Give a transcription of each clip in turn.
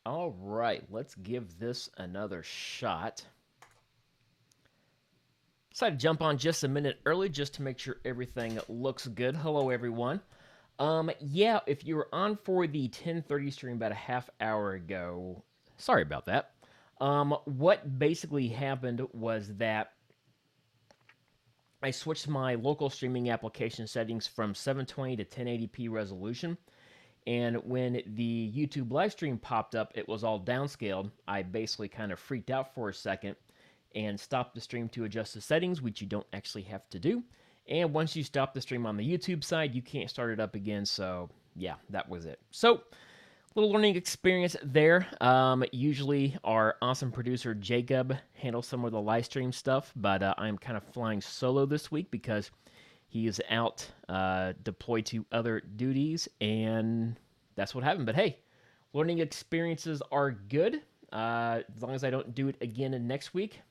All right, let's give this another shot. Decided to jump on just a minute early just to make sure everything looks good. Hello, everyone. Yeah, if you were on for the 10:30 stream about a half hour ago, sorry about that. What basically happened was that I switched my local streaming application settings from 720 to 1080p resolution. And when the YouTube live stream popped up, it was all downscaled. I basically kind of freaked out for a second and stopped the stream to adjust the settings, which you don't actually have to do. And once you stop the stream on the YouTube side, you can't start it up again. So, yeah, that was it. So, little learning experience there. Usually, our awesome producer Jacob handles some of the live stream stuff, but I'm kind of flying solo this week because he is out deployed to other duties, and that's what happened. But hey, learning experiences are good. As long as I don't do it again next week,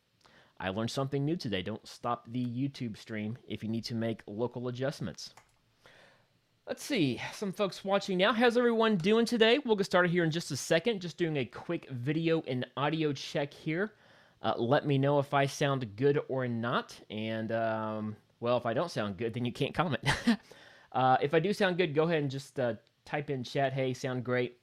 I learned something new today. Don't stop the YouTube stream if you need to make local adjustments. Let's see, some folks watching now. How's everyone doing today? We'll get started here in just a second. Just doing a quick video and audio check here. Let me know if I sound good or not. And, well, if I don't sound good, then you can't comment. If I do sound good, go ahead and just type in chat, hey, sound great.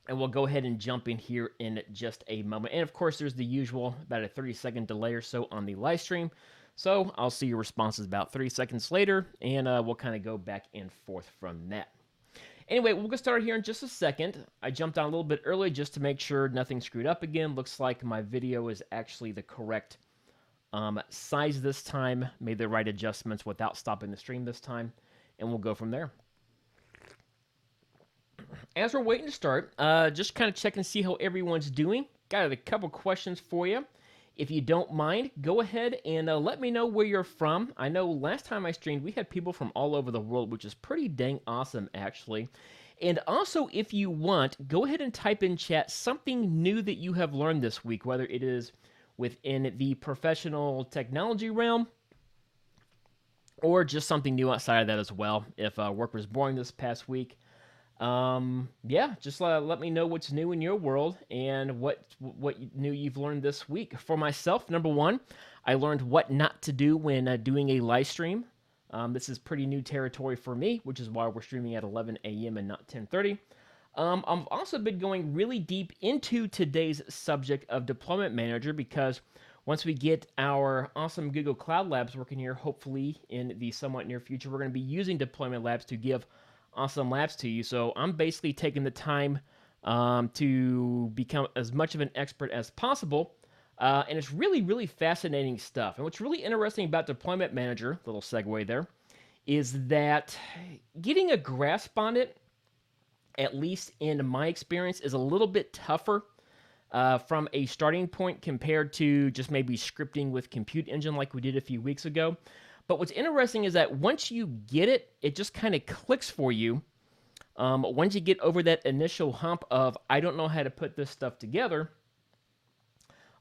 And we'll go ahead and jump in here in just a moment. And, of course, there's the usual about a 30-second delay or so on the live stream. So I'll see your responses about 30 seconds later, and we'll kind of go back and forth from that. Anyway, we'll get started here in just a second. I jumped on a little bit early just to make sure nothing screwed up again. Looks like my video is actually the correct size this time. Made the right adjustments without stopping the stream this time, and we'll go from there. As we're waiting to start, just kind of check and see how everyone's doing. Got a couple questions for you. If you don't mind, go ahead and let me know where you're from. I know last time I streamed, we had people from all over the world, which is pretty dang awesome, actually. And also, if you want, go ahead and type in chat something new that you have learned this week, whether it is within the professional technology realm or just something new outside of that as well. If work was boring this past week, yeah, just let me know what's new in your world and what new you've learned this week. For myself, number one, I learned what not to do when doing a live stream. This is pretty new territory for me, which is why we're streaming at 11 a.m. and not 10:30. I've also been going really deep into today's subject of Deployment Manager because once we get our awesome Google Cloud Labs working here, hopefully in the somewhat near future, we're going to be using Deployment Labs to give awesome labs to you. So I'm basically taking the time to become as much of an expert as possible. And it's really, really fascinating stuff. And what's really interesting about Deployment Manager, little segue there, is that getting a grasp on it, at least in my experience, is a little bit tougher from a starting point compared to just maybe scripting with Compute Engine like we did a few weeks ago. But what's interesting is that once you get it, it just kind of clicks for you. Once you get over that initial hump of, I don't know how to put this stuff together,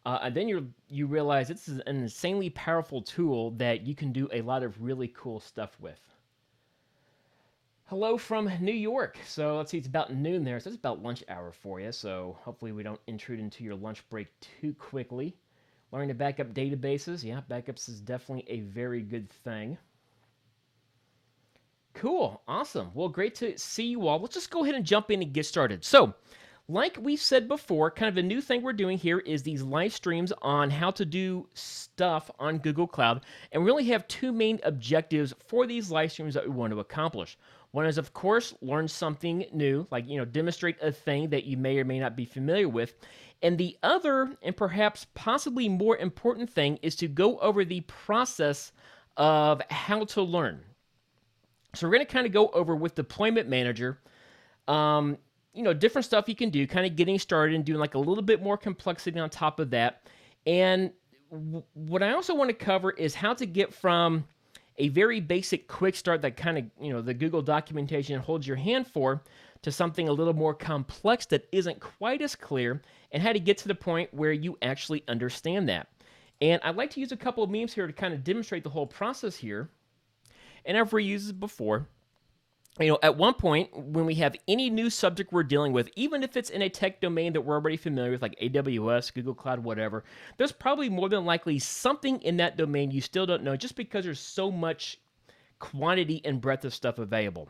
and then you realize this is an insanely powerful tool that you can do a lot of really cool stuff with. Hello from New York. So let's see, it's about noon there, so it's about lunch hour for you. So hopefully we don't intrude into your lunch break too quickly. Learning to back up databases. Yeah, backups is definitely a very good thing. Cool. Awesome. Well, great to see you all. Let's just go ahead and jump in and get started. So, like we said before, kind of a new thing we're doing here is these live streams on how to do stuff on Google Cloud. And we really have two main objectives for these live streams that we want to accomplish. One is, of course, learn something new, like, demonstrate a thing that you may or may not be familiar with. And the other, and perhaps possibly more important thing, is to go over the process of how to learn. So we're going to kind of go over with Deployment Manager, different stuff you can do, kind of getting started and doing like a little bit more complexity on top of that. And what I also want to cover is how to get from a very basic quick start that kind of, the Google documentation holds your hand for, to something a little more complex that isn't quite as clear, and how to get to the point where you actually understand that. And I'd like to use a couple of memes here to kind of demonstrate the whole process here. And I've reused it before. At one point, when we have any new subject we're dealing with, even if it's in a tech domain that we're already familiar with, like AWS, Google Cloud, whatever, there's probably more than likely something in that domain you still don't know just because there's so much quantity and breadth of stuff available.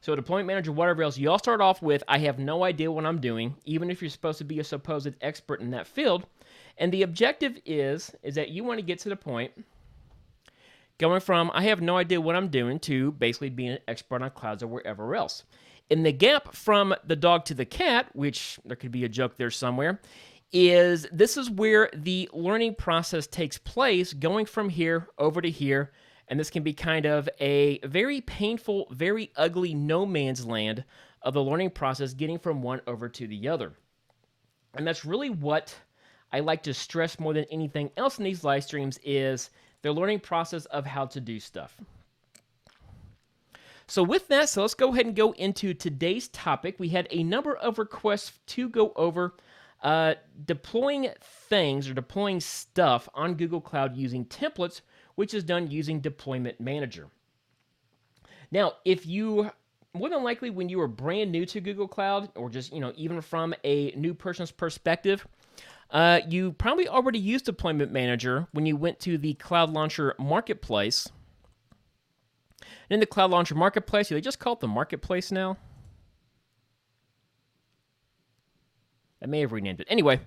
So deployment manager, whatever else, you all start off with, I have no idea what I'm doing, even if you're supposed to be a supposed expert in that field. And the objective is that you want to get to the point going from I have no idea what I'm doing to basically being an expert on clouds or wherever else. In the gap from the dog to the cat, which there could be a joke there somewhere, this is where the learning process takes place, going from here over to here. And this can be kind of a very painful, very ugly no man's land of the learning process, getting from one over to the other. And that's really what I like to stress more than anything else in these live streams is the learning process of how to do stuff. So with that, let's go ahead and go into today's topic. We had a number of requests to go over deploying things or deploying stuff on Google Cloud using templates, which is done using Deployment Manager. Now, if you, more than likely when you are brand new to Google Cloud, or just, even from a new person's perspective, you probably already used Deployment Manager when you went to the Cloud Launcher Marketplace. And in the Cloud Launcher Marketplace, they just call it the Marketplace now. I may have renamed it. Anyway,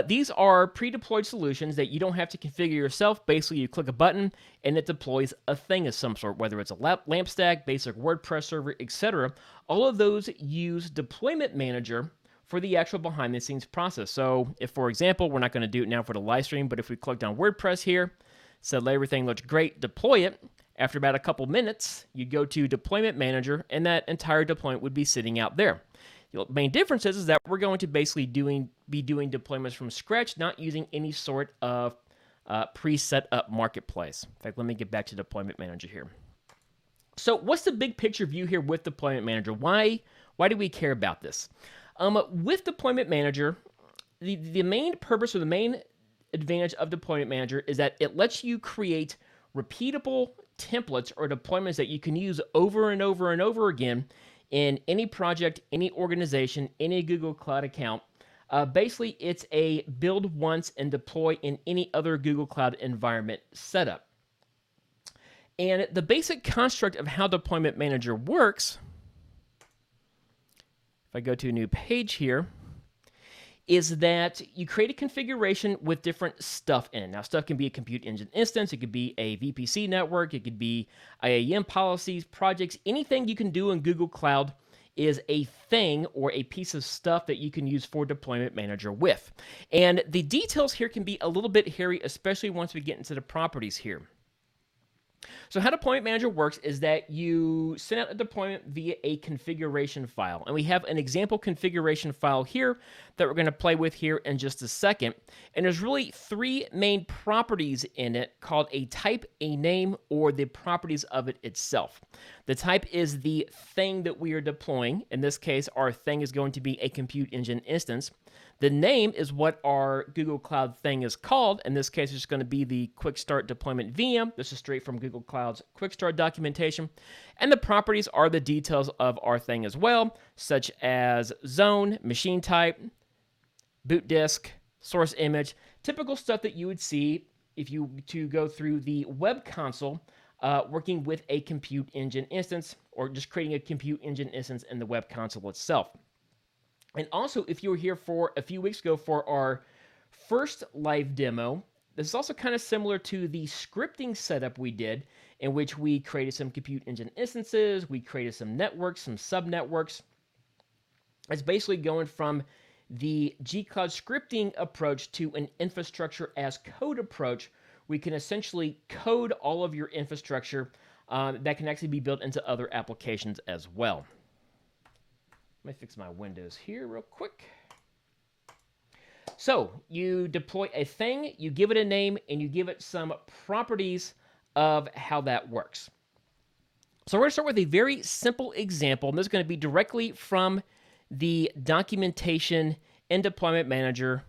these are pre-deployed solutions that you don't have to configure yourself. Basically, you click a button and it deploys a thing of some sort, whether it's a LAMP stack, basic WordPress server, etc. All of those use Deployment Manager for the actual behind-the-scenes process. So if, for example, we're not going to do it now for the live stream, but if we clicked on WordPress here, said everything looks great, deploy it, after about a couple minutes, you go to Deployment Manager, and that entire deployment would be sitting out there. The main difference is that we're going to basically be doing deployments from scratch, not using any sort of pre-set up marketplace. In fact, let me get back to Deployment Manager here. So what's the big picture view here with Deployment Manager? Why do we care about this? With Deployment Manager, the main purpose or the main advantage of Deployment Manager is that it lets you create repeatable templates or deployments that you can use over and over and over again in any project, any organization, any Google Cloud account. Basically, it's a build once and deploy in any other Google Cloud environment setup. And the basic construct of how Deployment Manager works, if I go to a new page here, is that you create a configuration with different stuff in it. Now, stuff can be a compute engine instance, it could be a VPC network, it could be IAM policies, projects, anything you can do in Google Cloud is a thing or a piece of stuff that you can use for Deployment Manager with. And the details here can be a little bit hairy, especially once we get into the properties here. So how Deployment Manager works is that you send out a deployment via a configuration file. And we have an example configuration file here that we're going to play with here in just a second. And there's really three main properties in it called a type, a name, or the properties of it itself. The type is the thing that we are deploying. In this case, our thing is going to be a compute engine instance. The name is what our Google Cloud thing is called. In this case, it's going to be the Quick Start Deployment VM. This is straight from Google Cloud's Quick Start documentation. And the properties are the details of our thing as well, such as zone, machine type, boot disk, source image, typical stuff that you would see if you to go through the web console working with a compute engine instance or just creating a compute engine instance in the web console itself. And also, if you were here for a few weeks ago for our first live demo, this is also kind of similar to the scripting setup we did, in which we created some compute engine instances, we created some networks, some subnetworks. It's basically going from the G-Cloud scripting approach to an infrastructure as code approach. We can essentially code all of your infrastructure that can actually be built into other applications as well. Let me fix my windows here real quick. So you deploy a thing, you give it a name, and you give it some properties of how that works. So we're going to start with a very simple example, and this is going to be directly from the documentation in Deployment Manager.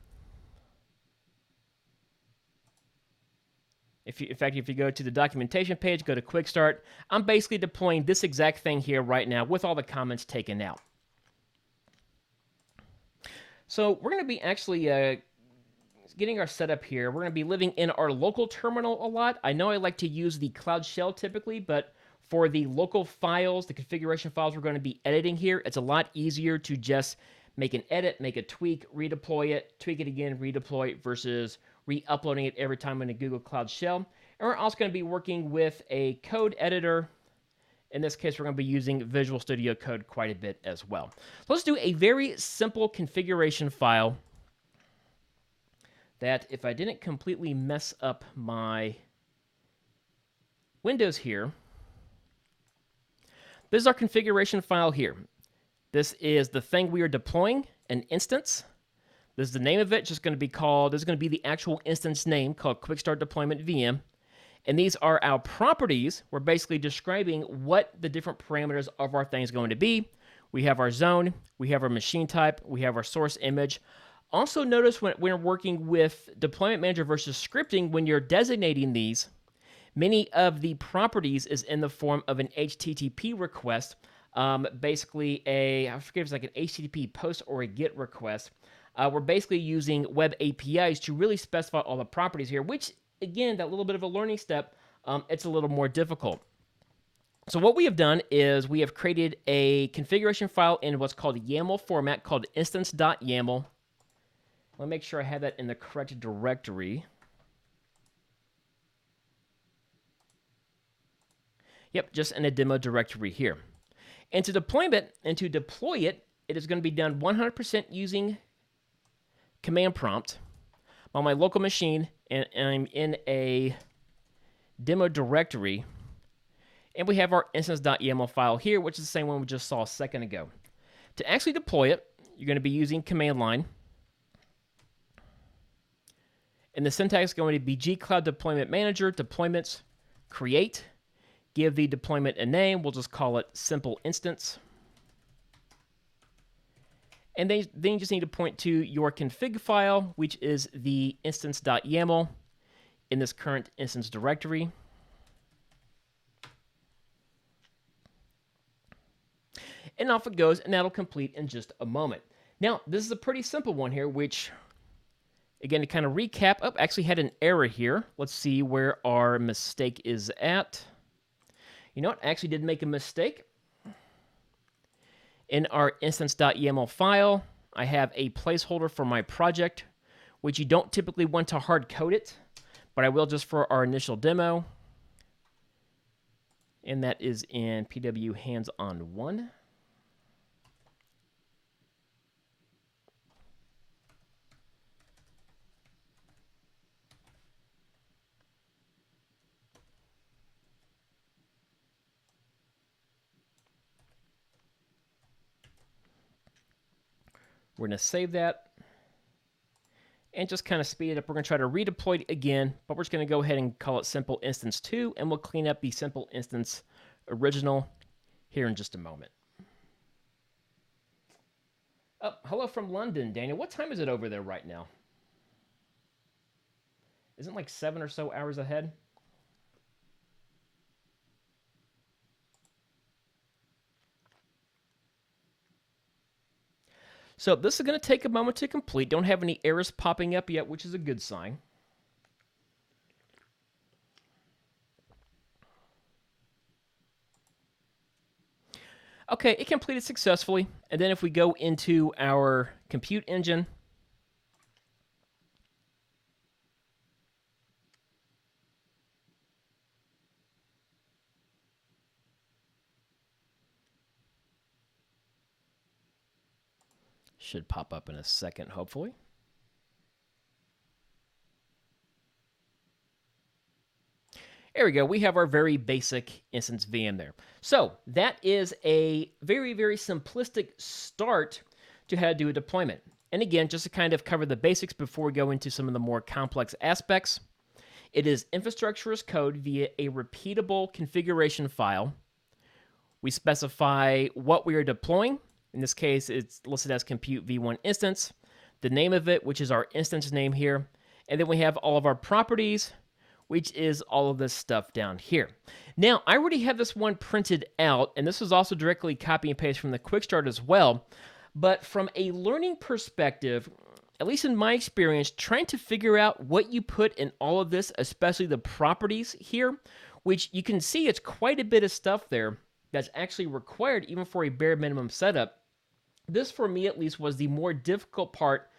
In fact, if you go to the documentation page, go to Quick Start, I'm basically deploying this exact thing here right now with all the comments taken out. So we're going to be actually getting our setup here. We're going to be living in our local terminal a lot. I know I like to use the Cloud Shell typically, but for the local files, the configuration files we're going to be editing here, it's a lot easier to just make an edit, make a tweak, redeploy it, tweak it again, redeploy it versus re-uploading it every time in a Google Cloud Shell. And we're also going to be working with a code editor. In this case, we're going to be using Visual Studio Code quite a bit as well. So let's do a very simple configuration file that, if I didn't completely mess up my Windows here, this is our configuration file here. This is the thing we are deploying, an instance. This is the name of it, just going to be called, this is going to be the actual instance name called Quick Start Deployment VM. And these are our properties. We're basically describing what the different parameters of our thing is going to be. We have our zone, we have our machine type, we have our source image. Also notice when we're working with Deployment Manager versus scripting, when you're designating these, many of the properties is in the form of an HTTP request. Basically I forget if it's like an HTTP post or a GET request. We're basically using web APIs to really specify all the properties here, which, again, that little bit of a learning step, it's a little more difficult. So what we have done is we have created a configuration file in what's called YAML format called instance.yaml. Let me make sure I have that in the correct directory. Yep, just in a demo directory here. And to deploy it, it is going to be done 100% using command prompt on my local machine, and I'm in a demo directory. And we have our instance.yaml file here, which is the same one we just saw a second ago. To actually deploy it, you're going to be using command line. And the syntax is going to be gcloud deployment manager, deployments, create. Give the deployment a name. We'll just call it simple instance. And then you just need to point to your config file, which is the instance.yaml in this current instance directory. And off it goes, and that'll complete in just a moment. Now, this is a pretty simple one here, which, again, to kind of recap, actually had an error here. Let's see where our mistake is at. You know what? I actually did make a mistake. In our instance.yaml file, I have a placeholder for my project, which you don't typically want to hard code it, but I will just for our initial demo. And that is in PW hands-on 1. We're going to save that and just kind of speed it up. We're going to try to redeploy it again, but we're just going to go ahead and call it simple instance 2, and we'll clean up the simple instance original here in just a moment. Oh, hello from London, Daniel. What time is it over there right now? Isn't it like 7 or so hours ahead? So this is going to take a moment to complete. Don't have any errors popping up yet, which is a good sign. Okay, it completed successfully. And then if we go into our compute engine, should pop up in a second, hopefully. There we go. We have our very basic instance VM there. So that is a very, very simplistic start to how to do a deployment. And again, just to kind of cover the basics before we go into some of the more complex aspects, it is infrastructure as code via a repeatable configuration file. We specify what we are deploying. In this case, it's listed as compute v1 instance, the name of it, which is our instance name here. And then we have all of our properties. which is all of this stuff down here. Now, I already have this one printed out, and this is also directly copy and paste from the quick start as well. But from a learning perspective, at least in my experience, trying to figure out what you put in all of this, especially the properties here, which you can see it's quite a bit of stuff there that's actually required even for a bare minimum setup. This, for me at least, was the more difficult part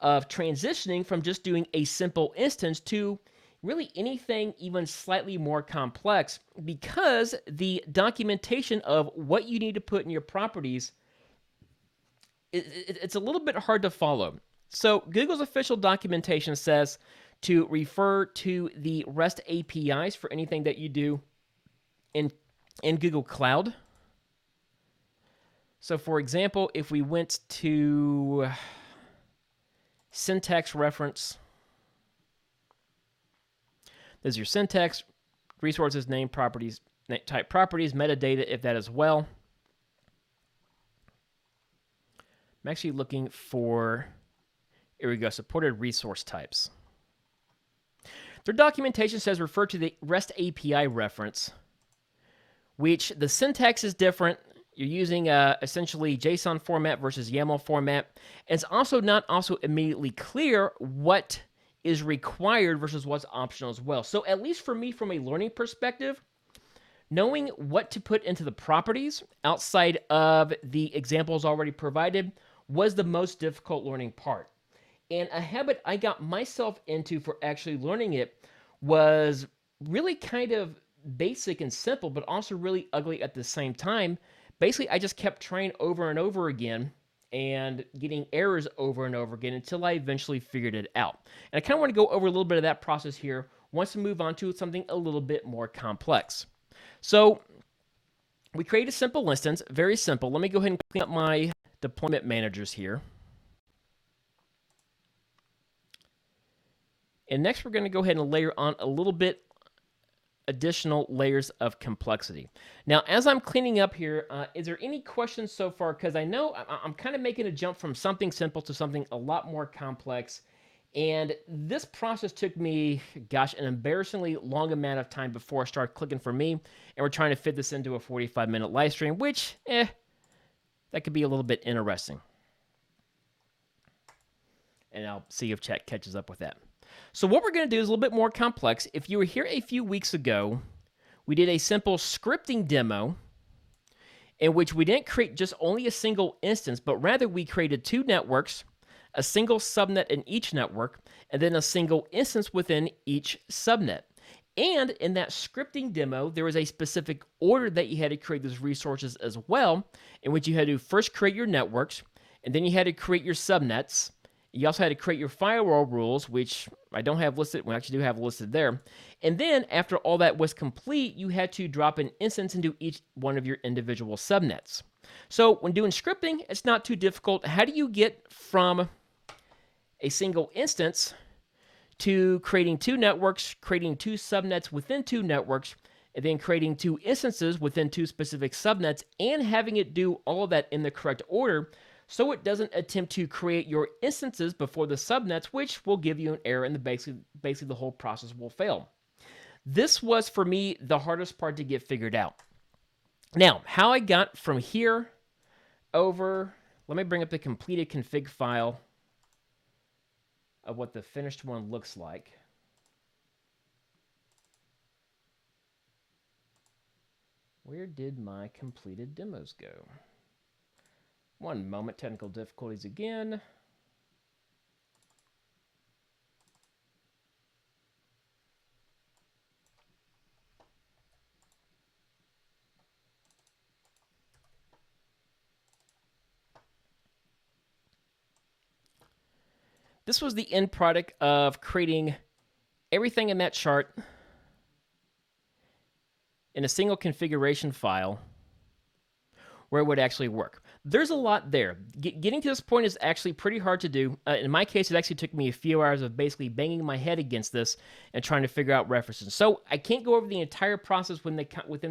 of transitioning from just doing a simple instance to really anything even slightly more complex, because the documentation of what you need to put in your properties, it's a little bit hard to follow. So Google's official documentation says to refer to the REST APIs for anything that you do in Google Cloud. So for example, if we went to syntax reference, there's your syntax, resources, name, properties, type properties, metadata, if that as well. I'm actually looking for, here we go, supported resource types. Their documentation says refer to the REST API reference, which the syntax is different. You're using essentially JSON format versus YAML format. And it's also not immediately clear what is required versus what's optional as well. So at least for me, from a learning perspective, knowing what to put into the properties outside of the examples already provided was the most difficult learning part. And a habit I got myself into for actually learning it was really kind of basic and simple, but also really ugly at the same time. Basically, I just kept trying over and over again and getting errors over and over again until I eventually figured it out. And I kind of want to go over a little bit of that process here once we move on to something a little bit more complex. So we create a simple instance, very simple. Let me go ahead and clean up my deployment managers here. And next we're going to go ahead and layer on a little bit additional layers of complexity. Now, as I'm cleaning up here, is there any questions so far? Because I know I'm kind of making a jump from something simple to something a lot more complex. And this process took me, gosh, an embarrassingly long amount of time before I started clicking for me. And we're trying to fit this into a 45-minute live stream, which, that could be a little bit interesting. And I'll see if chat catches up with that. So what we're going to do is a little bit more complex. If you were here a few weeks ago, we did a simple scripting demo in which we didn't create just only a single instance, but rather we created two networks, a single subnet in each network, and then a single instance within each subnet. And in that scripting demo, there was a specific order that you had to create those resources as well, in which you had to first create your networks, and then you had to create your subnets. You also had to create your firewall rules, which I don't have listed. We actually do have listed there. And then after all that was complete, you had to drop an instance into each one of your individual subnets. So when doing scripting, it's not too difficult. How do you get from a single instance to creating two networks, creating two subnets within two networks, and then creating two instances within two specific subnets, and having it do all of that in the correct order, so it doesn't attempt to create your instances before the subnets, which will give you an error, and basically the whole process will fail. This was, for me, the hardest part to get figured out. Now, how I got from here over, let me bring up the completed config file of what the finished one looks like. Where did my completed demos go? One moment, technical difficulties again. This was the end product of creating everything in that chart in a single configuration file where it would actually work. There's a lot there. Getting to this point is actually pretty hard to do. In my case, it actually took me a few hours of basically banging my head against this and trying to figure out references. So I can't go over the entire process within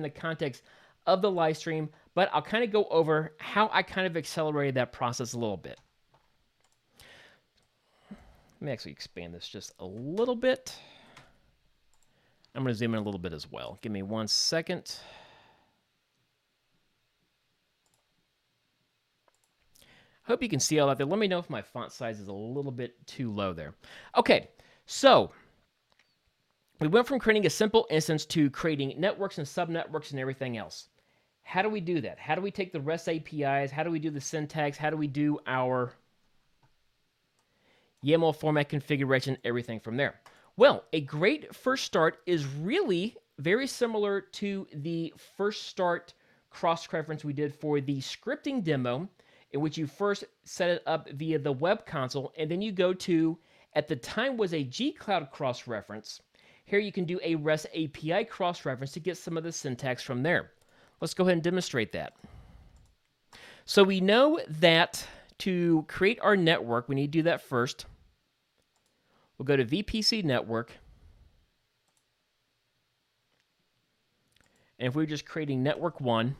the context of the live stream, but I'll kind of go over how I kind of accelerated that process a little bit. Let me actually expand this just a little bit. I'm going to zoom in a little bit as well. Give me 1 second. Hope you can see all that there. Let me know if my font size is a little bit too low there. Okay, so we went from creating a simple instance to creating networks and subnetworks and everything else. How do we do that? How do we take the REST APIs? How do we do the syntax? How do we do our YAML format configuration, everything from there? Well, a great first start is really very similar to the first start cross-reference we did for the scripting demo, in which you first set it up via the web console, and then you go to, at the time was a G-Cloud cross-reference. Here you can do a REST API cross-reference to get some of the syntax from there. Let's go ahead and demonstrate that. So we know that to create our network, we need to do that first. We'll go to VPC network. And if we're just creating network 1,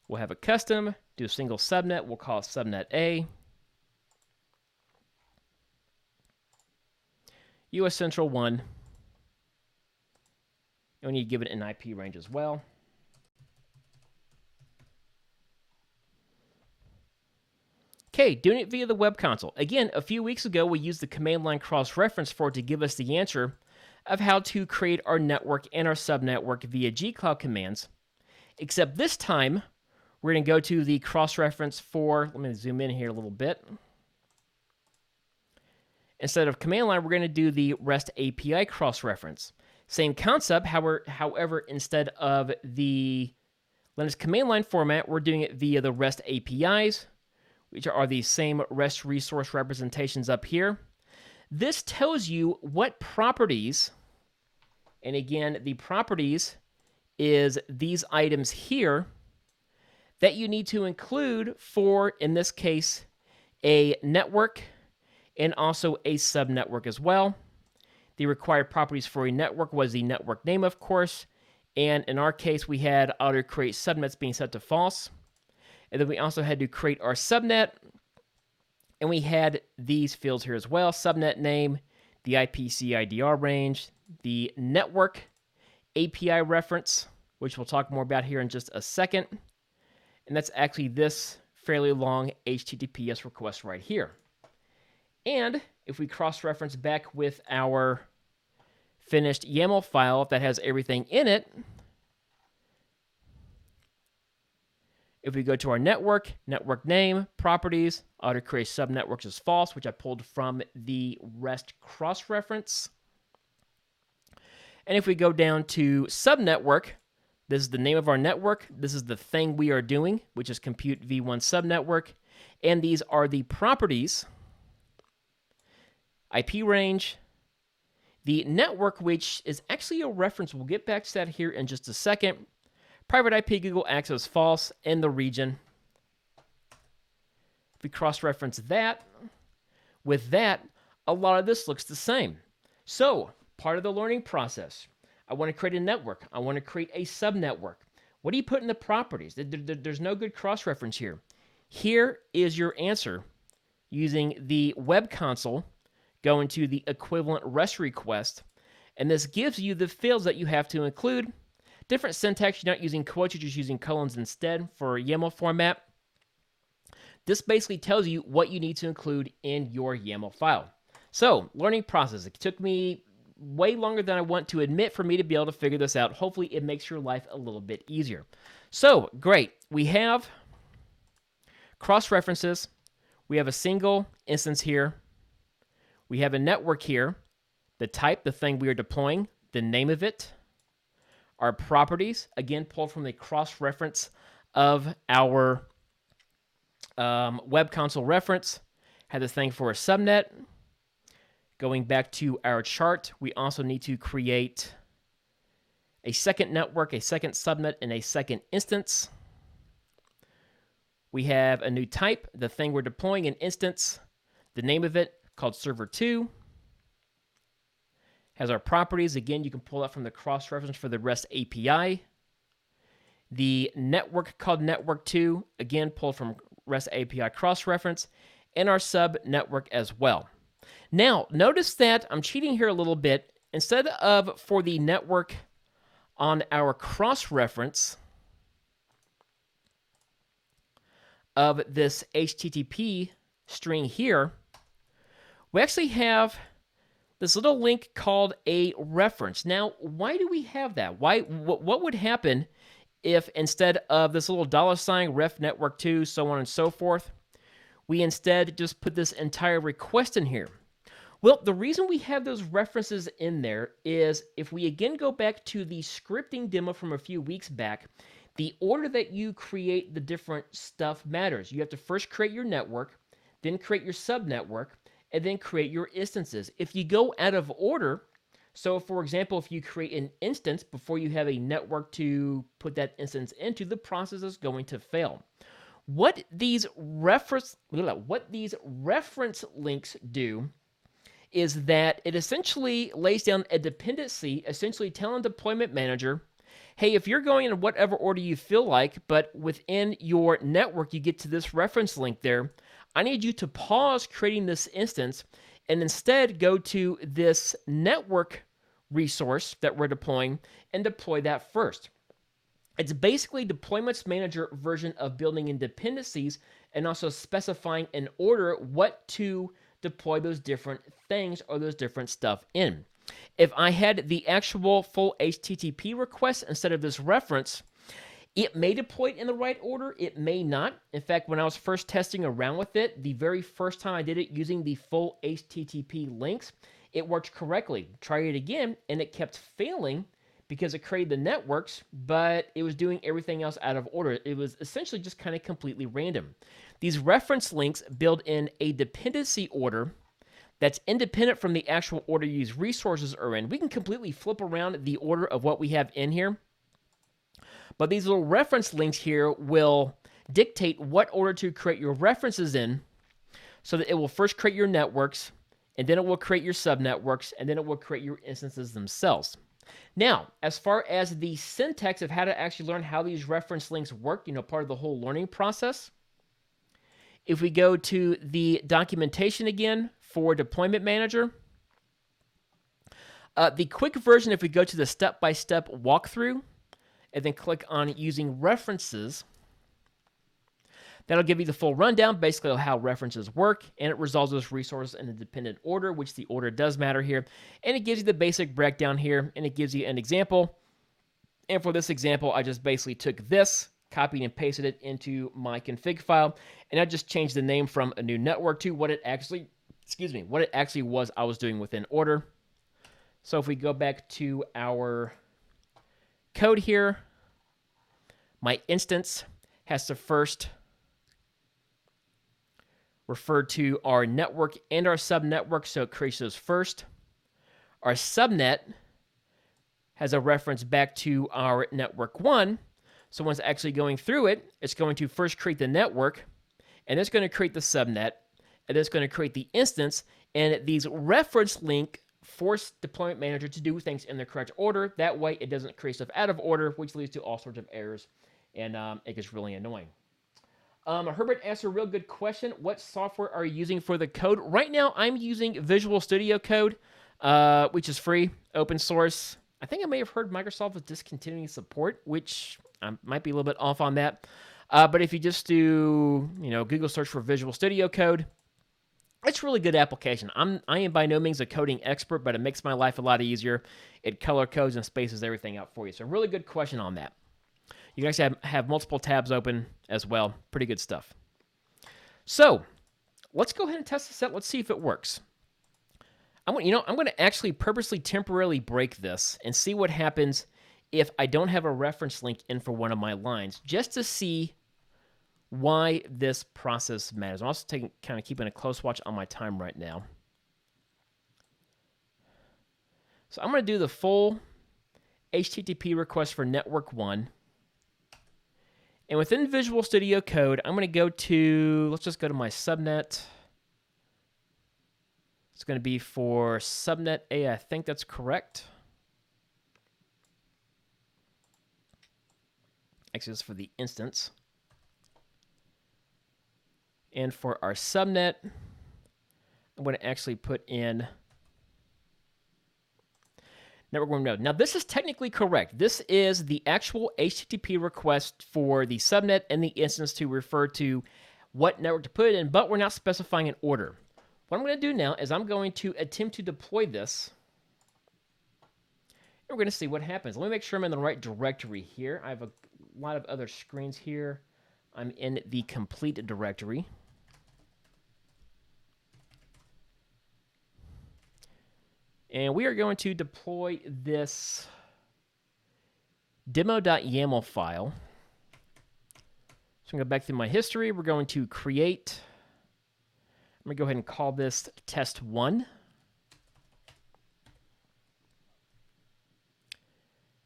we'll have a custom, do a single subnet, we'll call it subnet A. US Central 1. And we need to give it an IP range as well. Okay, doing it via the web console. Again, a few weeks ago, we used the command line cross-reference for it to give us the answer of how to create our network and our subnetwork via G-Cloud commands. Except this time, we're going to go to the cross-reference for, let me zoom in here a little bit. Instead of command line, we're going to do the REST API cross-reference. Same concept, however, instead of the Linux command line format, we're doing it via the REST APIs, which are the same REST resource representations up here. This tells you what properties, and again, the properties is these items here, that you need to include for, in this case, a network and also a subnetwork as well. The required properties for a network was the network name, of course, and in our case, we had auto create subnets being set to false. And then we also had to create our subnet, and we had these fields here as well: subnet name, the IPC-IDR range, the network API reference, which we'll talk more about here in just a second. And that's actually this fairly long HTTPS request right here. And if we cross-reference back with our finished YAML file that has everything in it, if we go to our network, network name, properties, auto create subnetworks is false, which I pulled from the REST cross-reference. And if we go down to subnetwork, this is the name of our network. This is the thing we are doing, which is compute v1 subnetwork. And these are the properties: IP range, the network, which is actually a reference. We'll get back to that here in just a second. Private IP Google access false, and the region. If we cross-reference that, with that, a lot of this looks the same. So, part of the learning process, I want to create a network. I want to create a subnetwork. What do you put in the properties? There's no good cross-reference here. Here is your answer using the web console. Go into the equivalent REST request, and this gives you the fields that you have to include. Different syntax, you're not using quotes, you're just using colons instead for YAML format. This basically tells you what you need to include in your YAML file. So, learning process. It took me way longer than I want to admit for me to be able to figure this out. Hopefully, it makes your life a little bit easier. So, great. We have cross-references. We have a single instance here. We have a network here. The type, the thing we are deploying, the name of it. Our properties, again, pulled from the cross-reference of our web console reference. Had this thing for a subnet. Going back to our chart, we also need to create a second network, a second subnet, and a second instance. We have a new type, the thing we're deploying, an instance, the name of it, called server2. Has our properties. Again, you can pull that from the cross-reference for the REST API. The network called network2, again, pulled from REST API cross-reference, and our sub network as well. Now, notice that I'm cheating here a little bit. Instead of for the network on our cross-reference of this HTTP string here, we actually have this little link called a reference. Now, why do we have that? What would happen if instead of this little $ ref network 2, so on and so forth, we instead just put this entire request in here? Well, the reason we have those references in there is if we again go back to the scripting demo from a few weeks back, the order that you create the different stuff matters. You have to first create your network, then create your subnetwork, and then create your instances. If you go out of order, so for example, if you create an instance before you have a network to put that instance into, the process is going to fail. What these reference links do is that it essentially lays down a dependency, essentially telling deployment manager, hey, if you're going in whatever order you feel like, but within your network you get to this reference link there, I need you to pause creating this instance and instead go to this network resource that we're deploying and deploy that first. It's basically Deployments Manager version of building in dependencies and also specifying in order what to deploy those different things or those different stuff in. If I had the actual full HTTP request instead of this reference, it may deploy it in the right order, it may not. In fact, when I was first testing around with it, the very first time I did it using the full HTTP links, it worked correctly. Try it again, and it kept failing because it created the networks, but it was doing everything else out of order. It was essentially just kind of completely random. These reference links build in a dependency order that's independent from the actual order you use resources are in. We can completely flip around the order of what we have in here, but these little reference links here will dictate what order to create your references in, so that it will first create your networks, and then it will create your subnetworks, and then it will create your instances themselves. Now, as far as the syntax of how to actually learn how these reference links work, part of the whole learning process, if we go to the documentation again for Deployment Manager, the quick version, if we go to the step-by-step walkthrough and then click on using references, that'll give you the full rundown, basically of how references work, and it resolves those resources in a dependent order, which the order does matter here, and it gives you the basic breakdown here, and it gives you an example. And for this example, I just basically took this, copied and pasted it into my config file, and I just changed the name from a new network to what it actually was I was doing within order. So if we go back to our code here, my instance has to first refer to our network and our subnetwork, so it creates those first. Our subnet has a reference back to our network 1, so once actually going through it, it's going to first create the network, and it's going to create the subnet, and it's going to create the instance, and these reference link force Deployment Manager to do things in the correct order. That way it doesn't create stuff out of order, which leads to all sorts of errors, and it gets really annoying. Herbert asked a real good question. What software are you using for the code? Right now, I'm using Visual Studio Code, which is free, open source. I think I may have heard Microsoft was discontinuing support, which I might be a little bit off on that. But if you just do, Google search for Visual Studio Code, it's a really good application. I am by no means a coding expert, but it makes my life a lot easier. It color codes and spaces everything out for you. So really good question on that. You can actually have multiple tabs open as well. Pretty good stuff. So let's go ahead and test this out. Let's see if it works. I'm going to actually purposely temporarily break this and see what happens if I don't have a reference link in for one of my lines, just to see why this process matters. I'm also kind of keeping a close watch on my time right now. So I'm going to do the full HTTP request for network 1. And within Visual Studio Code, I'm going to go to, let's just go to my subnet. It's going to be for subnet A, I think that's correct. Actually, it's for the instance. And for our subnet, I'm going to actually put in network one node. Now, this is technically correct. This is the actual HTTP request for the subnet and the instance to refer to what network to put it in, but we're not specifying an order. What I'm going to do now is I'm going to attempt to deploy this, and we're going to see what happens. Let me make sure I'm in the right directory here. I have a lot of other screens here. I'm in the complete directory. And we are going to deploy this demo.yaml file. So I'm going to go back through my history. We're going to create. I'm going to go ahead and call this test1. I'm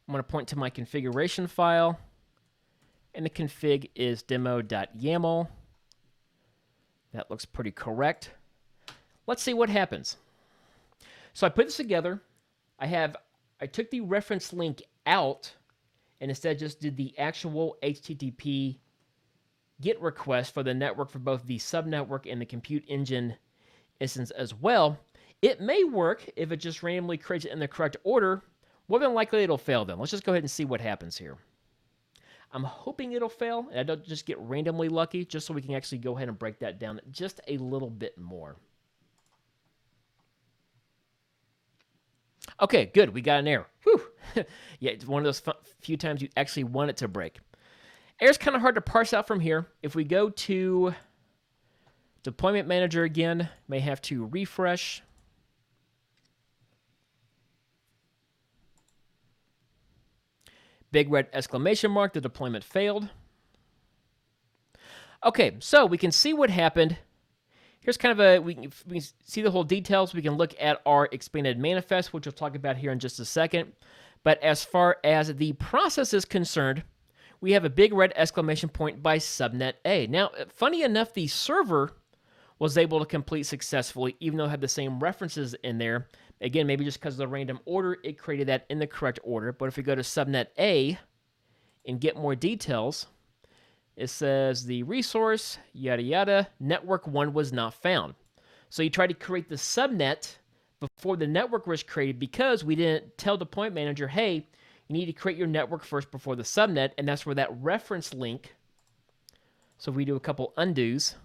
going to point to my configuration file. And the config is demo.yaml. That looks pretty correct. Let's see what happens. So I put this together. I took the reference link out and instead just did the actual HTTP GET request for the network for both the subnetwork and the compute engine instance as well. It may work if it just randomly creates it in the correct order. More than likely it'll fail then. Let's just go ahead and see what happens here. I'm hoping it'll fail and I don't just get randomly lucky, just so we can actually go ahead and break that down just a little bit more. Okay, good. We got an error. Whew. Yeah, it's one of those few times you actually want it to break. Error's kind of hard to parse out from here. If we go to Deployment Manager again, may have to refresh. Big red exclamation mark, the deployment failed. Okay, so we can see what happened. Here's kind of we can see the whole details. We can look at our expanded manifest, which we'll talk about here in just a second. But as far as the process is concerned, we have a big red exclamation point by subnet A. Now, funny enough, the server was able to complete successfully, even though it had the same references in there. Again, maybe just because of the random order, it created that in the correct order. But if we go to subnet A and get more details, it says the resource, yada yada, network 1 was not found. So you try to create the subnet before the network was created because we didn't tell Deployment Manager, hey, you need to create your network first before the subnet, and that's where that reference link, so if we do a couple undos,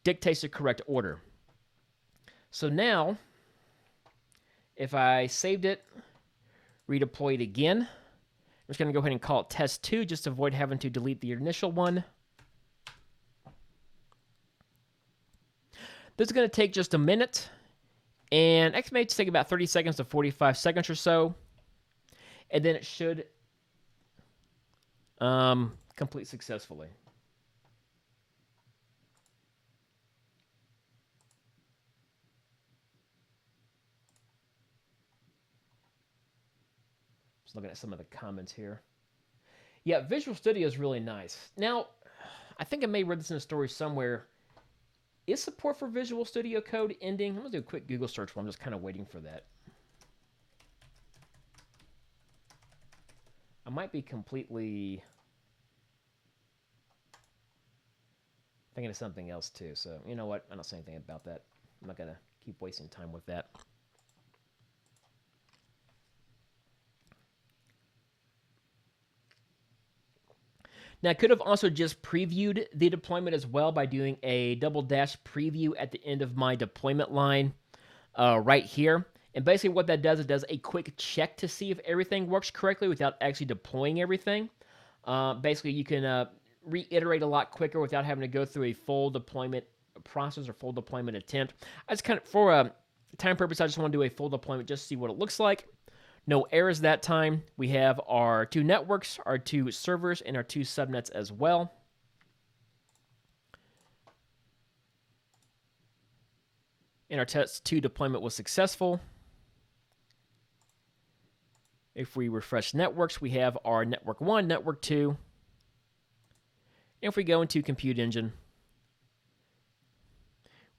dictates the correct order. So now, if I saved it, redeploy it again, I'm just going to go ahead and call it test2 just to avoid having to delete the initial one. This is going to take just a minute, and actually may take about 30 seconds to 45 seconds or so, and then it should complete successfully. Looking at some of the comments here. Yeah, Visual Studio is really nice. Now, I think I may have read this in a story somewhere. Is support for Visual Studio Code ending? I'm going to do a quick Google search while I'm just kind of waiting for that. I might be completely thinking of something else too. So, you know what? I don't say anything about that. I'm not going to keep wasting time with that. Now, I could have also just previewed the deployment as well by doing a double dash preview at the end of my deployment line right here. And basically what that does, it does a quick check to see if everything works correctly without actually deploying everything. Basically, you can reiterate a lot quicker without having to go through a full deployment process or full deployment attempt. I just kind of, for time purpose, I just want to do a full deployment just to see what it looks like. No errors that time. We have our 2 networks, our 2 servers, and our 2 subnets as well. And our test 2 deployment was successful. If we refresh networks, we have our network 1, network 2. And if we go into Compute Engine,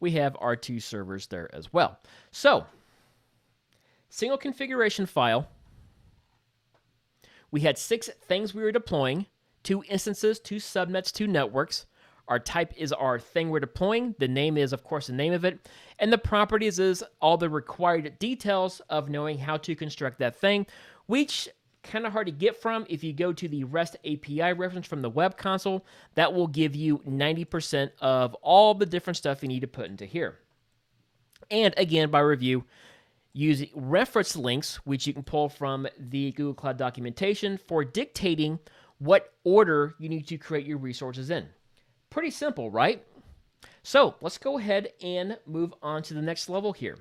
we have our 2 servers there as well. So, single configuration file. We had 6 things we were deploying, 2 instances, 2 subnets, 2 networks. Our type is our thing we're deploying. The name is, of course, the name of it. And the properties is all the required details of knowing how to construct that thing, which kind of hard to get from. If you go to the REST API reference from the web console, that will give you 90% of all the different stuff you need to put into here. And again, by review, use reference links, which you can pull from the Google Cloud documentation for dictating what order you need to create your resources in. Pretty simple, right? So let's go ahead and move on to the next level here.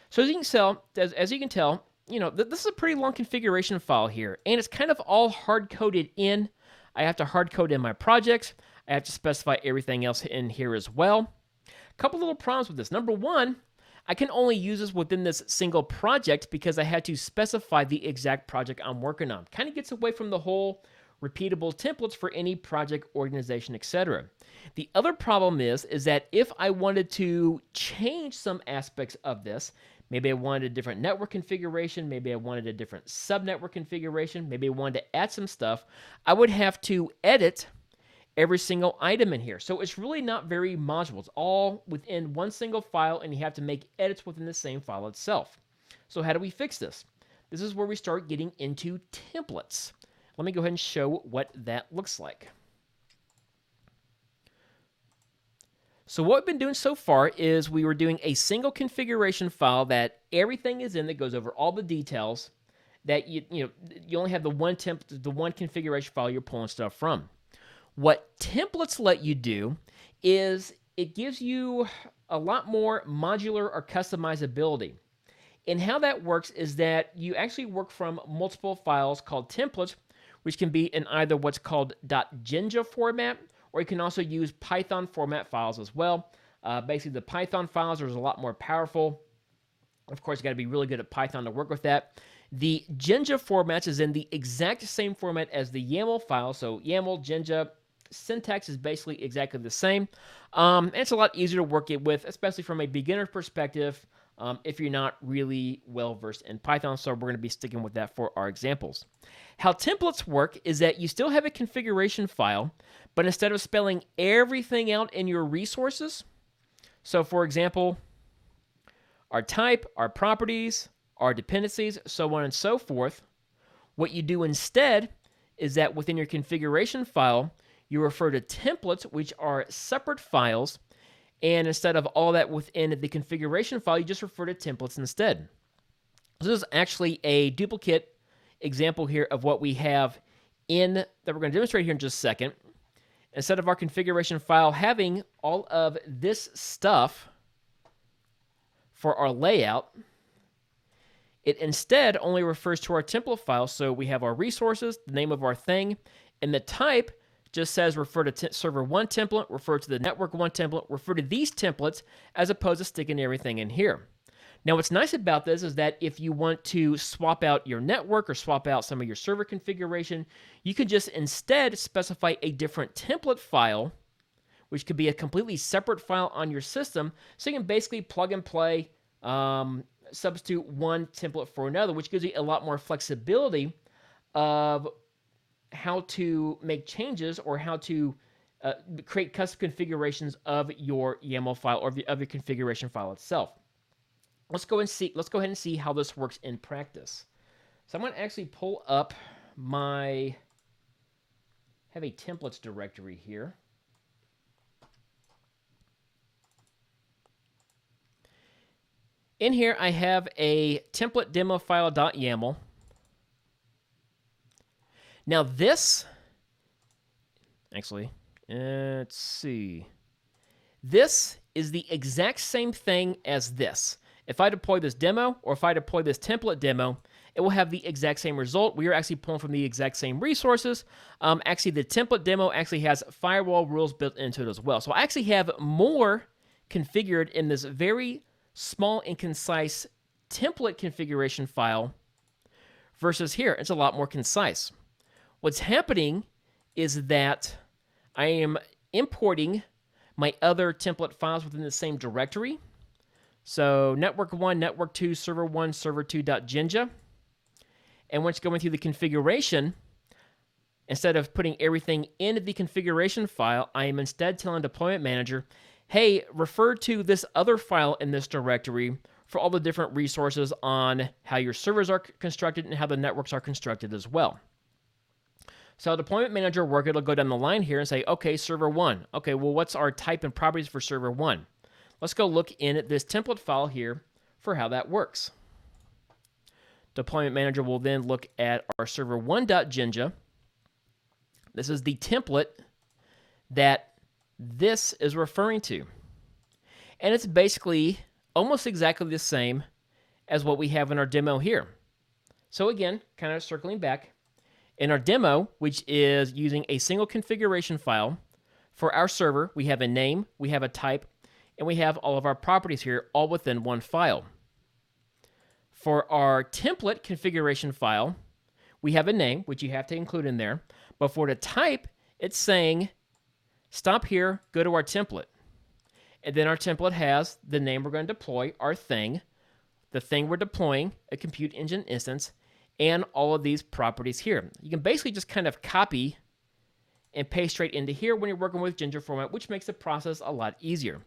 So as you can tell, this is a pretty long configuration file here, and it's kind of all hard-coded in. I have to hard-code in my projects. I have to specify everything else in here as well. A couple little problems with this. Number one, I can only use this within this single project because I had to specify the exact project I'm working on. Kind of gets away from the whole repeatable templates for any project, organization, etc. The other problem is that if I wanted to change some aspects of this, maybe I wanted a different network configuration, maybe I wanted a different subnetwork configuration, maybe I wanted to add some stuff, I would have to edit every single item in here. So it's really not very modular. It's all within one single file, and you have to make edits within the same file itself. So how do we fix this? This is where we start getting into templates. Let me go ahead and show what that looks like. So what we've been doing so far is we were doing a single configuration file that everything is in, that goes over all the details, that you only have the one configuration file you're pulling stuff from. What templates let you do is it gives you a lot more modular or customizability. And how that works is that you actually work from multiple files called templates, which can be in either what's called .jinja format, or you can also use Python format files as well. Basically, the Python files are a lot more powerful. Of course, you got to be really good at Python to work with that. The Jinja formats is in the exact same format as the YAML file. So YAML, Jinja, syntax is basically exactly the same. And it's a lot easier to work it with, especially from a beginner perspective, if you're not really well-versed in Python. So we're going to be sticking with that for our examples. How templates work is that you still have a configuration file, but instead of spelling everything out in your resources, so for example, our type, our properties, our dependencies, so on and so forth, what you do instead is that within your configuration file, you refer to templates, which are separate files, and instead of all that within the configuration file, you just refer to templates instead. So this is actually a duplicate example here of what we have that we're going to demonstrate here in just a second. Instead of our configuration file having all of this stuff for our layout, it instead only refers to our template file. So we have our resources, the name of our thing, and the type just says refer to server 1 template, refer to the network 1 template, refer to these templates, as opposed to sticking everything in here. Now, what's nice about this is that if you want to swap out your network or swap out some of your server configuration, you could just instead specify a different template file, which could be a completely separate file on your system. So you can basically plug and play, substitute one template for another, which gives you a lot more flexibility of how to make changes or how to create custom configurations of your YAML file or of your configuration file itself. Let's go ahead and see how this works in practice. So I'm going to actually pull up have a templates directory here. In here, I have a template demo file.yaml. Now this, actually, let's see. This is the exact same thing as this. If I deploy this demo, or if I deploy this template demo, it will have the exact same result. We are actually pulling from the exact same resources. Actually, the template demo actually has firewall rules built into it as well. So I actually have more configured in this very small and concise template configuration file versus here. It's a lot more concise. What's happening is that I am importing my other template files within the same directory. So network 1, network 2, server 1, server 2.jinja. And once going through the configuration, Instead of putting everything in the configuration file, I am instead telling Deployment Manager, hey, refer to this other file in this directory for all the different resources on how your servers are constructed and how the networks are constructed as well. So Deployment Manager work, it'll go down the line here and say, okay, server 1. Okay, well, what's our type and properties for server 1? Let's go look in at this template file here for how that works. Deployment Manager will then look at our server1.jinja. This is the template that this is referring to. And it's basically almost exactly the same as what we have in our demo here. So again, kind of circling back, in our demo, which is using a single configuration file, for our server, we have a name, we have a type, and we have all of our properties here all within one file. For our template configuration file, we have a name, which you have to include in there. But for the type, it's saying, stop here, go to our template. And then our template has the name we're going to deploy, our thing, the thing we're deploying, a compute engine instance, and all of these properties here. You can basically just kind of copy and paste straight into here when you're working with Jinja format, which makes the process a lot easier.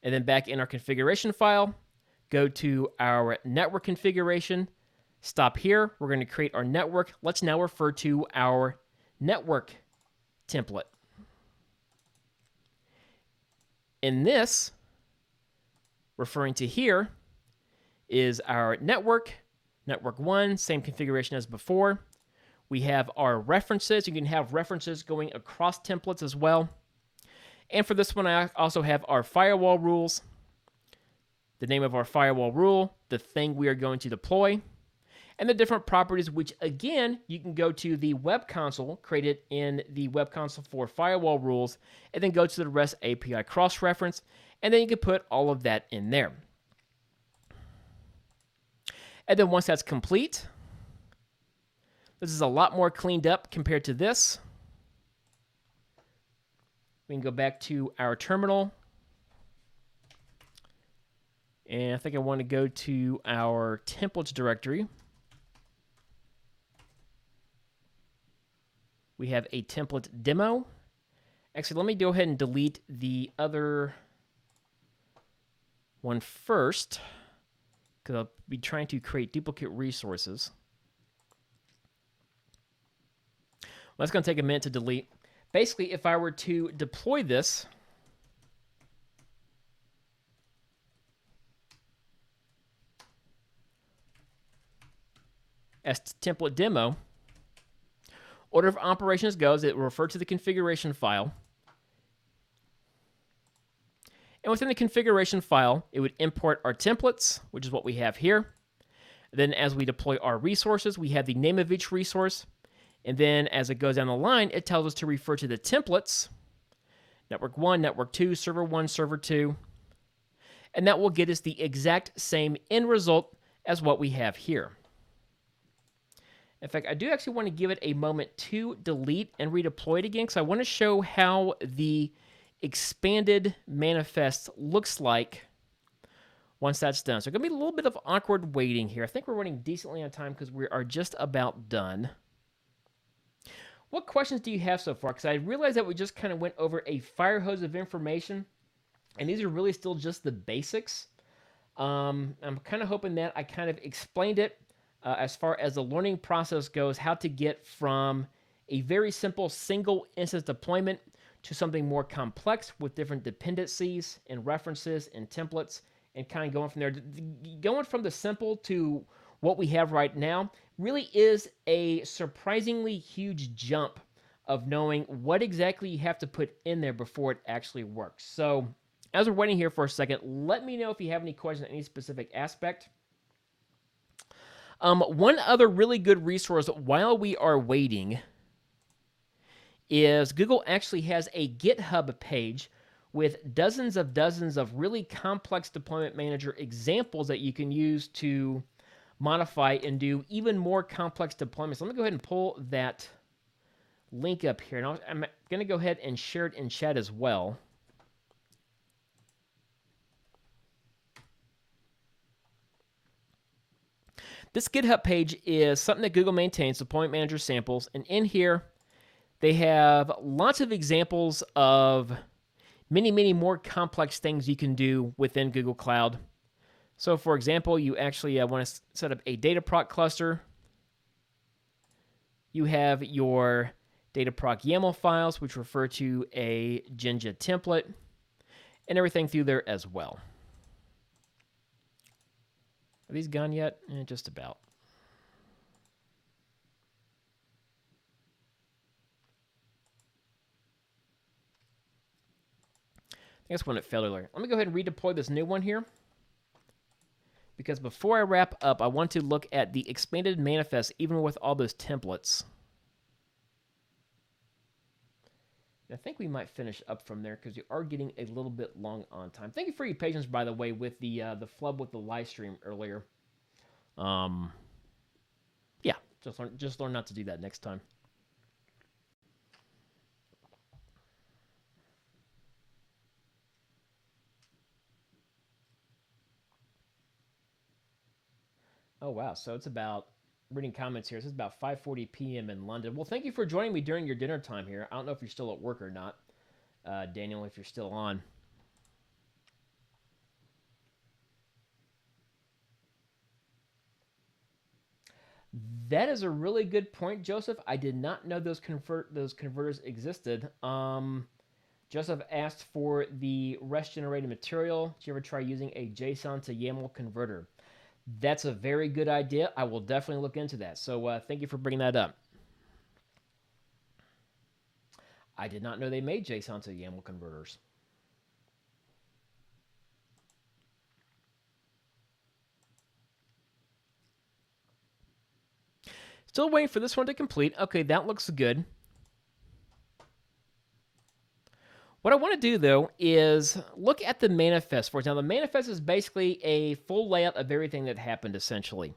And then back in our configuration file, go to our network configuration, stop here. We're going to create our network. Let's now refer to our network template. In this, referring to here, is our network, network 1, same configuration as before. We have our references. You can have references going across templates as well. And for this one, I also have our firewall rules, the name of our firewall rule, the thing we are going to deploy, and the different properties, which again, you can go to the web console, create it in the web console for firewall rules, and then go to the REST API cross-reference, and then you can put all of that in there. And then once that's complete, this is a lot more cleaned up compared to this. We can go back to our terminal. And I think I want to go to our templates directory. We have a template demo. Actually, let me go ahead and delete the other one first, because I'll be trying to create duplicate resources. Well, that's going to take a minute to delete. Basically, if I were to deploy this, as template demo, order of operations goes, it will refer to the configuration file. And within the configuration file, it would import our templates, which is what we have here. Then as we deploy our resources, we have the name of each resource. And then as it goes down the line, it tells us to refer to the templates, network 1, network 2, server 1, server 2. And that will get us the exact same end result as what we have here. In fact, I do actually want to give it a moment to delete and redeploy it again, because I want to show how the expanded manifest looks like once that's done. So it's going to be a little bit of awkward waiting here. I think we're running decently on time because we are just about done. What questions do you have so far? Because I realized that we just kind of went over a fire hose of information, and these are really still just the basics. I'm kind of hoping that I kind of explained it as far as the learning process goes, how to get from a very simple single instance deployment to something more complex with different dependencies and references and templates, and kind of going from there. Going from the simple to what we have right now really is a surprisingly huge jump of knowing what exactly you have to put in there before it actually works. So as we're waiting here for a second, let me know if you have any questions on any specific aspect. One other really good resource while we are waiting is Google actually has a GitHub page with dozens of really complex deployment manager examples that you can use to modify and do even more complex deployments. Let me go ahead and pull that link up here. And I'm going to go ahead and share it in chat as well. This GitHub page is something that Google maintains, Deployment Manager samples, and in here they have lots of examples of many more complex things you can do within Google Cloud. So for example, you actually want to set up a Dataproc cluster. You have your Dataproc YAML files, which refer to a Jinja template, and everything through there as well. Are these gone yet? Just about. I think that's when it failed earlier. Let me go ahead and redeploy this new one here. Because before I wrap up, I want to look at the expanded manifest, even with all those templates. I think we might finish up from there because you are getting a little bit long on time. Thank you for your patience, by the way, with the flub with the live stream earlier. Yeah, just learn not to do that next time. Oh wow, so it's about reading comments here. This is about 5:40 p.m. in London. Well, thank you for joining me during your dinner time here. I don't know if you're still at work or not, Daniel, if you're still on. That is a really good point, Joseph. I did not know those converters existed. Joseph asked for the REST generated material. Did you ever try using a JSON to YAML converter? That's a very good idea. I will definitely look into that. So thank you for bringing that up. I did not know they made JSON to YAML converters. Still waiting for this one to complete. Okay, that looks good. What I want to do, though, is look at the manifest for it. Now, the manifest is basically a full layout of everything that happened, essentially.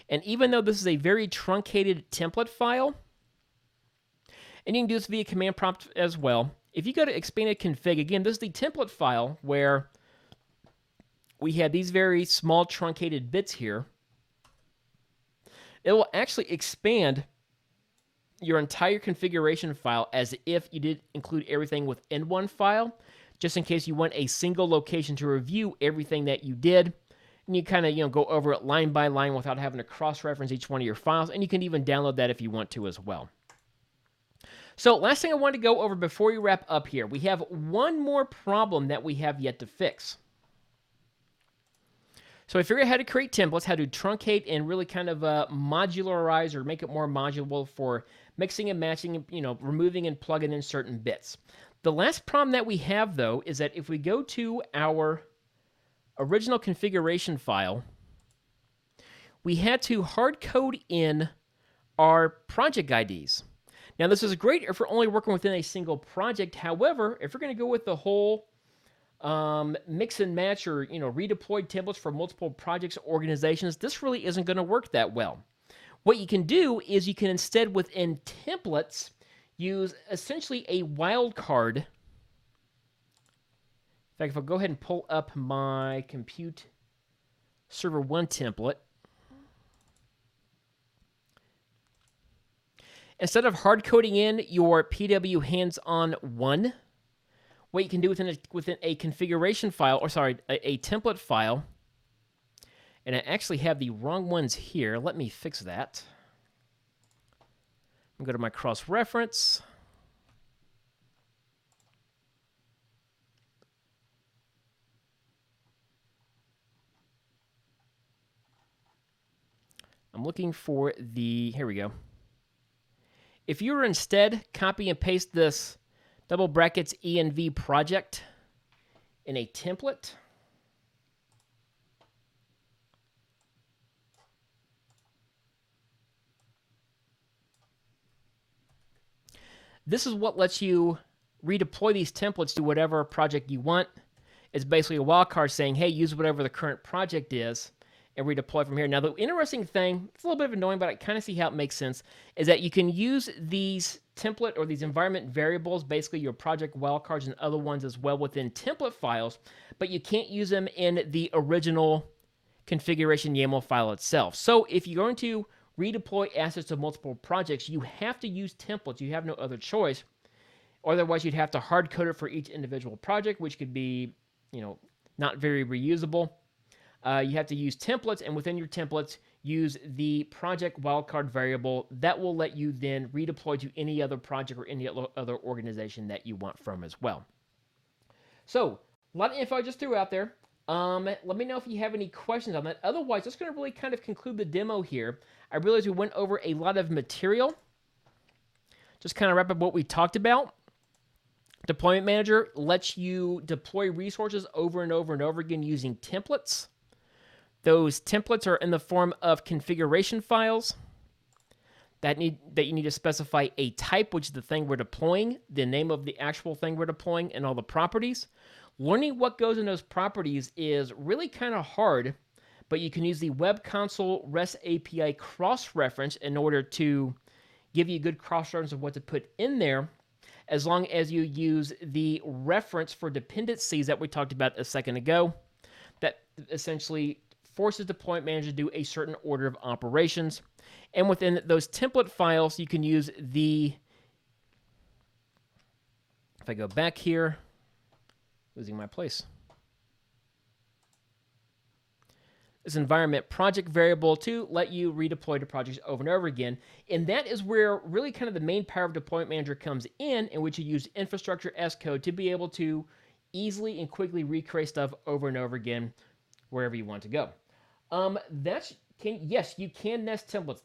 And even though this is a very truncated template file, and you can do this via command prompt as well, if you go to expanded config, again, this is the template file where we had these very small truncated bits here. It will actually expand your entire configuration file as if you did include everything within one file, just in case you want a single location to review everything that you did. And you kind of, go over it line by line without having to cross-reference each one of your files, and you can even download that if you want to as well. So last thing I want to go over before we wrap up here, we have one more problem that we have yet to fix. So I figured out how to create templates, how to truncate and really kind of modularize or make it more modular for mixing and matching, removing and plugging in certain bits. The last problem that we have, though, is that if we go to our original configuration file, we had to hard code in our project IDs. Now, this is great if we're only working within a single project. However, if we're going to go with the whole mix and match or redeployed templates for multiple projects or organizations, this really isn't going to work that well. What you can do is you can instead within templates use essentially a wildcard. In fact, if I go ahead and pull up my compute server 1 template, instead of hard coding in your PW hands-on 1, what you can do within a configuration file, or sorry, a template file, and I actually have the wrong ones here. Let me fix that. I'm going to go to my cross-reference. I'm looking for here we go. If you were instead copy and paste this double brackets env project in a template, this is what lets you redeploy these templates to whatever project you want. It's basically a wildcard saying, hey, use whatever the current project is and redeploy from here. Now, the interesting thing, it's a little bit of annoying, but I kind of see how it makes sense, is that you can use these template or these environment variables, basically your project wildcards and other ones as well within template files, but you can't use them in the original configuration YAML file itself. So if you're going to redeploy assets to multiple projects, you have to use templates. You have no other choice. Otherwise, you'd have to hard code it for each individual project, which could be, not very reusable. You have to use templates, and within your templates, use the project wildcard variable that will let you then redeploy to any other project or any other organization that you want from as well. So, a lot of info I just threw out there. Let me know if you have any questions on that. Otherwise, that's going to really kind of conclude the demo here. I realize we went over a lot of material. Just kind of wrap up what we talked about. Deployment Manager lets you deploy resources over and over and over again using templates. Those templates are in the form of configuration files that you need to specify a type, which is the thing we're deploying, the name of the actual thing we're deploying, and all the properties. Learning what goes in those properties is really kind of hard, but you can use the Web Console REST API cross-reference in order to give you a good cross-reference of what to put in there, as long as you use the reference for dependencies that we talked about a second ago, that essentially forces Deployment Manager to do a certain order of operations. And within those template files, you can use the, if I go back here, losing my place, this environment project variable to let you redeploy to projects over and over again. And that is where really kind of the main power of Deployment Manager comes in which you use infrastructure S code to be able to easily and quickly recreate stuff over and over again wherever you want to go. Yes, you can nest templates.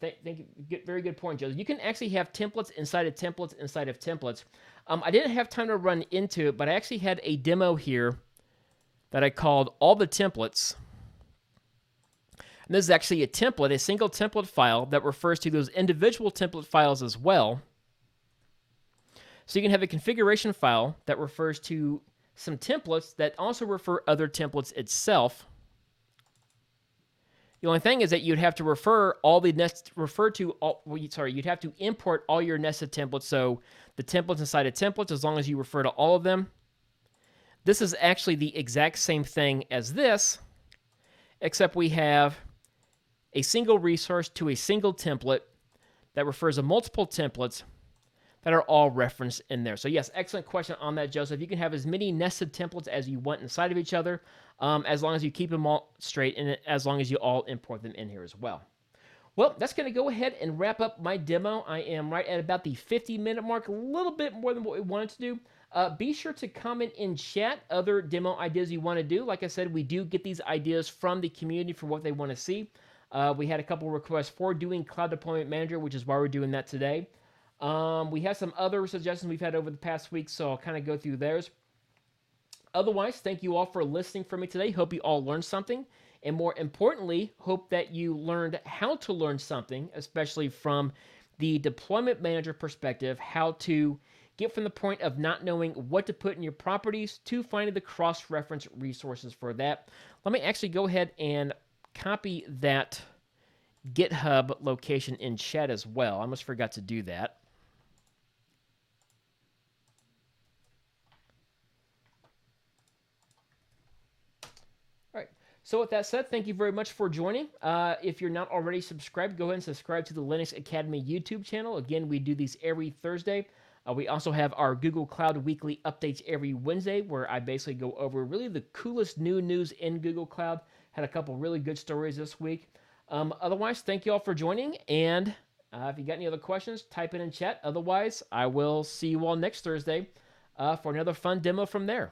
Very good point, Joseph. You can actually have templates inside of templates inside of templates. I didn't have time to run into it, but I actually had a demo here that I called All the Templates. And this is actually a template, a single template file that refers to those individual template files as well. So you can have a configuration file that refers to some templates that also refer other templates itself. The only thing is that you'd have to you'd have to import all your nested templates, so the templates inside of templates, as long as you refer to all of them. This is actually the exact same thing as this, except we have a single resource to a single template that refers to multiple templates that are all referenced in there. So yes, excellent question on that, Joseph. You can have as many nested templates as you want inside of each other, as long as you keep them all straight, and as long as you all import them in here as well. Well, that's going to go ahead and wrap up my demo. I am right at about the 50-minute mark, a little bit more than what we wanted to do. Be sure to comment in chat other demo ideas you want to do. Like I said, we do get these ideas from the community for what they want to see. We had a couple requests for doing Cloud Deployment Manager, which is why we're doing that today. We have some other suggestions we've had over the past week, so I'll kind of go through theirs. Otherwise, thank you all for listening for me today. Hope you all learned something. And more importantly, hope that you learned how to learn something, especially from the Deployment Manager perspective, how to get from the point of not knowing what to put in your properties to finding the cross-reference resources for that. Let me actually go ahead and copy that GitHub location in chat as well. I almost forgot to do that. So with that said, thank you very much for joining. If you're not already subscribed, go ahead and subscribe to the Linux Academy YouTube channel. Again, we do these every Thursday. We also have our Google Cloud weekly updates every Wednesday, where I basically go over really the coolest new news in Google Cloud. Had a couple really good stories this week. Otherwise, thank you all for joining. And if you got any other questions, type it in chat. Otherwise, I will see you all next Thursday for another fun demo from there.